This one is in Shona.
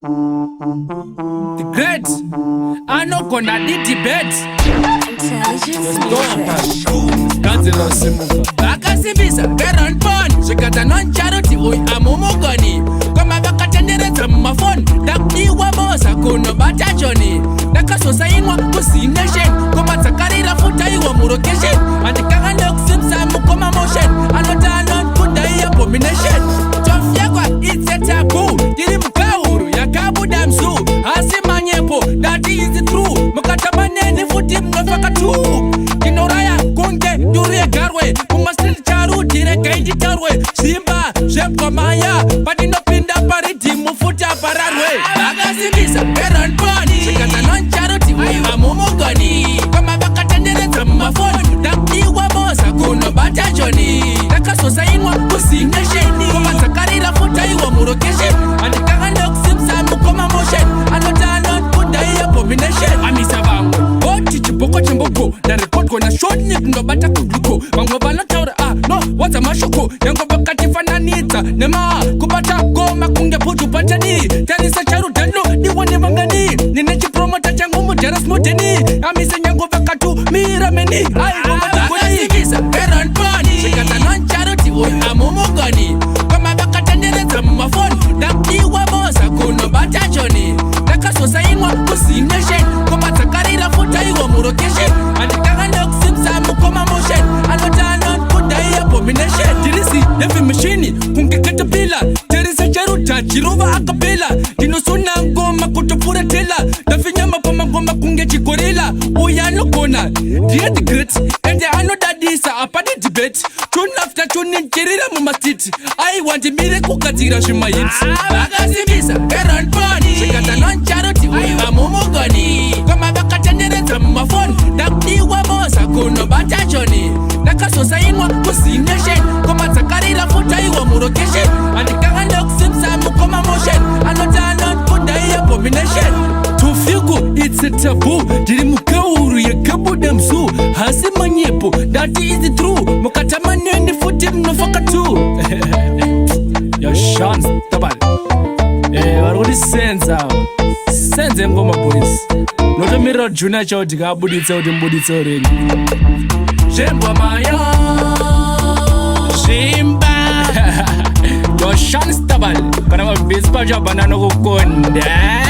The great anogona didebate vakasimbisa veronpon zvikata noncharoti uyu amumugoni koma vakatenderedza mumafoni ndakudiwa moza kunobata joni ndakazosainwa kuzination koma dzakarira futaiwa murokeshen handikanga ndokusimbisa mukoma motion anoti anokudai abomination tofyakwa itsetabu tiri mukauru yakabuda mzu asi manyepo dati is true mukatamaneni futi mnofaka tu kinoraya kunge nduriyegarwe kumasiti charu direkainditarwe zimba zvemkomaya patinopinda paridhimu futi apararwe vakasimbisa veronponi zvikata noncharuti amumugoni koma vakatenderedza mumafoni ndakudiwa moza kunobata joni ndakazosainwa kuzinesheni koma dzakarira futaiwa murokeshen handikanga ndokusimbisa mukoma motion anoti anokudai abomination amisa vamwe oti chibhoko chemboko ndarekotwa nashoni kunobata kugluko vamwe vanotaura no wadza mashoko nyange vakatifananidza nema kubata goma kunge putu patani tarisa charudhano diwane vangani nine chipromota changu mujaras modeni amise nyange vakatumira meni aivamadagoniivisa veronponi zvikata noncharuti uyu amumugoni koma vakatenderedza mumafoni ndakudiwa moza kunobata joni ndakazosainwa kuzination koma dzakarira futaiwa murokeshen handikanga ndokusimbisa mukoma motion anoti anokudai abomination dirisi nevimishini kunge katapila terisa charuta chirova akapela ndinosuna ngoma kutofuratela ndafinyama pamangoma kunge chigorila uya anogona ndiye the great ende anodadisa apane debate tune after tune ncherira mumastiti aiwandimire kugadzira zvimahits vakasimbisa veronponi zvikata noncharuti uyu amumugoni koma vakatenderedza mumafoni ndakudiwa moza kunobata joni ndakazosainwa kuzination koma dzakarira futaiwa murokeshen handikanga ndokusimbisa mukoma motion anoti anokudai abomination tofyako its a tabu ndiri mukauru yakabuda mzu hasi manyepo ndati is true mukatamaneni futi mnofaka tu yashans tabal vari kutisenza senze ngoma boys notomirira kuti juna chao tikabuditsa kuti mbuditsa renyu zvembwamayo zvimba yoshans tabal kana mabhisi pacho hapana nokukonda